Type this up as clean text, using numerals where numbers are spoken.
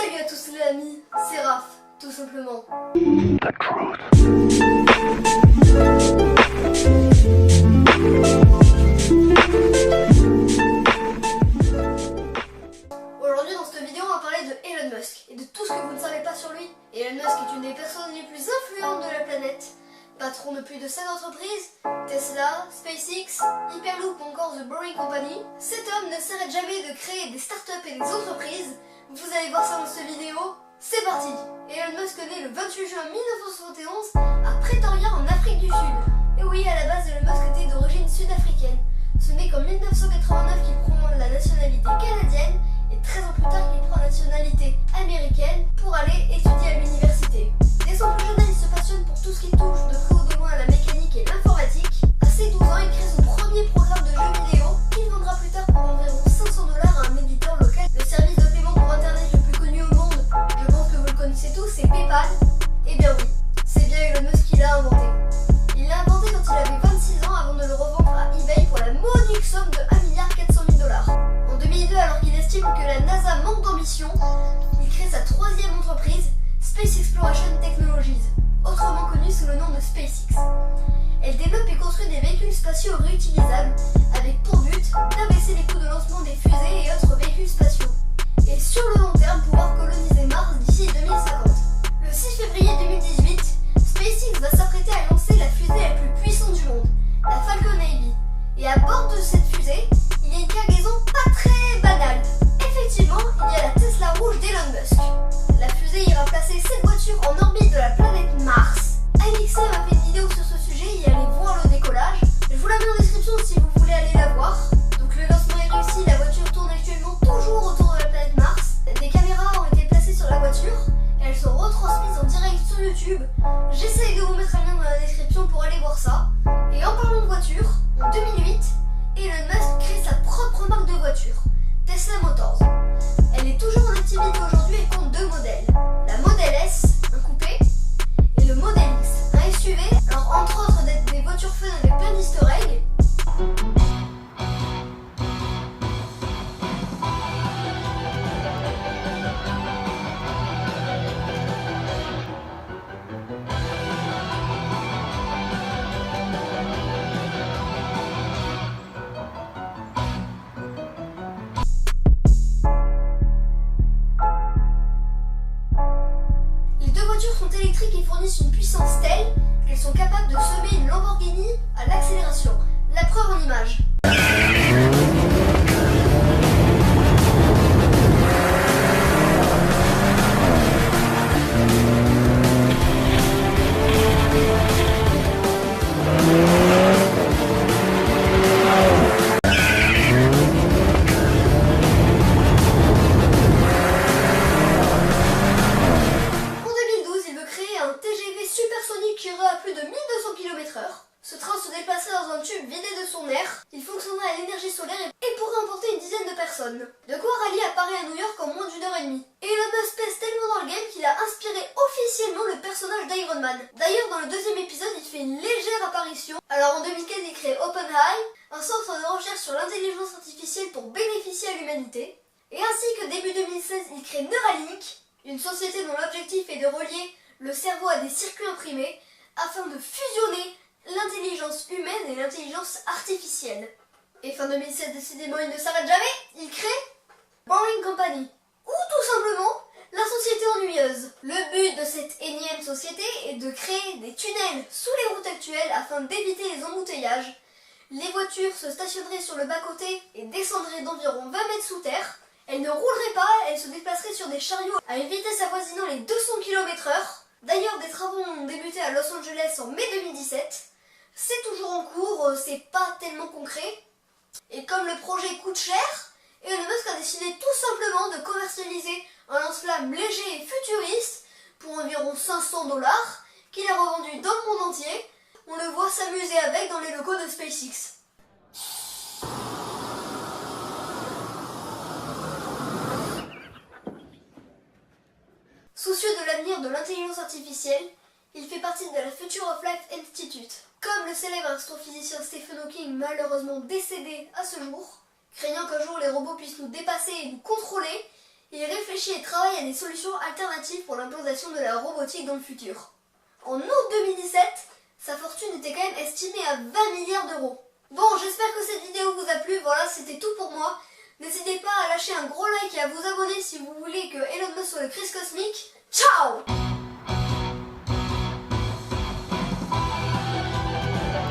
Salut à tous les amis, c'est Raph, tout simplement. Aujourd'hui dans cette vidéo on va parler de Elon Musk et de tout ce que vous ne savez pas sur lui. Elon Musk est une des personnes les plus influentes de la planète. Patron de plus de 7 entreprises, Tesla, SpaceX, Hyperloop ou encore The Boring Company, cet homme ne s'arrête jamais de créer des startups et des entreprises. Vous allez voir ça dans cette vidéo, c'est parti. Elon Musk est né le 28 juin 1971 à Pretoria en Afrique du Sud. Et oui, à la base Elon Musk était d'origine sud-africaine. Ce n'est qu'en 1989 qu'il prend la nationalité canadienne et 13 ans plus tard qu'il prend la nationalité américaine pour aller étudier à l'université. Dès son plus jeune âge, il se passionne pour tout ce qui touche de près ou de loin à la mécanique et l'informatique. À ses 12 ans, il crée son premier programme de jeux vidéo qu'il vendra plus tard pour environ 500 $ à un éditeur local. Le service de paiement pour internet le plus connu au monde, je pense que vous le connaissez tous, c'est PayPal. Eh bien oui, c'est bien Elon Musk qui l'a inventé. Il l'a inventé quand il avait 26 ans avant de le revendre à eBay pour la modique somme de 1,4 milliard $. En 2002, alors qu'il estime que la NASA manque d'ambition, il crée sa troisième entreprise, Space Exploration Technologies, autrement connue sous le nom de SpaceX. Elle développe et construit des véhicules spatiaux réutilisables avec pour but d'abaisser les coûts de lancement des fusées et autres véhicules spatiaux. Et sur le long terme, pouvoir coloniser Mars d'ici 2050. Le 6 février 2018, SpaceX va s'apprêter à lancer la fusée la plus puissante du monde, la Falcon Heavy. Et à bord de cette fusée, il y a une cargaison pas très banale. Effectivement, il y a la Tesla rouge d'Elon Musk. La fusée ira placer cette voiture en orbite de la planète Mars. AMXM a fait une vidéo sur ce sujet et allez voir le décollage. Je vous la mets en description si vous voulez aller la voir. Donc le lancement est réussi, la voiture tourne actuellement toujours autour de la planète Mars. Des caméras ont été placées sur la voiture et elles sont retransmises en direct sur YouTube. J'essaye de vous mettre un lien dans la description pour aller voir ça. Et en parlant de voiture, en 2008, Elon Musk crée sa propre marque de voiture, Tesla Motors. Elle est toujours en activité aujourd'hui et compte deux modèles. La Model S, un coupé, et le Model X, un SUV. Alors entre autres d'être des voitures fun avec plein d'easter eggs. Les deux voitures sont électriques et fournissent une puissance telle qu'elles sont capables de semer une Lamborghini à l'accélération. La preuve en image. Qui ira à plus de 1200 km/h. Ce train se déplacerait dans un tube vidé de son air. Il fonctionnerait à l'énergie solaire et pourrait emporter une dizaine de personnes. De quoi rallier à Paris à New York en moins d'1h30. Elon Musk pèse tellement dans le game qu'il a inspiré officiellement le personnage d'Iron Man. D'ailleurs, dans le deuxième épisode, il fait une légère apparition. Alors en 2015, il crée OpenAI, un centre de recherche sur l'intelligence artificielle pour bénéficier à l'humanité. Et ainsi que début 2016, il crée Neuralink, une société dont l'objectif est de relier le cerveau à des circuits imprimés afin de fusionner l'intelligence humaine et l'intelligence artificielle. Et fin 2016, décidément, il ne s'arrête jamais, il crée Boring Company, ou tout simplement la société ennuyeuse. Le but de cette énième société est de créer des tunnels sous les routes actuelles afin d'éviter les embouteillages. Les voitures se stationneraient sur le bas-côté et descendraient d'environ 20 mètres sous terre. Elles ne rouleraient pas, elles se déplaceraient sur des chariots à une vitesse avoisinant les 200 km/h. D'ailleurs, des travaux ont débuté à Los Angeles en mai 2017. C'est toujours en cours, c'est pas tellement concret. Et comme le projet coûte cher, Elon Musk a décidé tout simplement de commercialiser un lance-flamme léger et futuriste pour environ 500 $, qu'il a revendu dans le monde entier. On le voit s'amuser avec dans les locaux de SpaceX. Soucieux de l'avenir de l'intelligence artificielle, il fait partie de la Future of Life Institute. Comme le célèbre astrophysicien Stephen Hawking, malheureusement décédé à ce jour, craignant qu'un jour les robots puissent nous dépasser et nous contrôler, Il réfléchit et travaille à des solutions alternatives pour l'implantation de la robotique dans le futur. En août 2017, sa fortune était quand même estimée à 20 milliards d'euros. Bon, j'espère que cette vidéo vous a plu. Voilà, c'était tout pour moi. N'hésitez pas à lâcher un gros like et à vous abonner si vous voulez que Elon Musk soit le Christ cosmique. Ciao!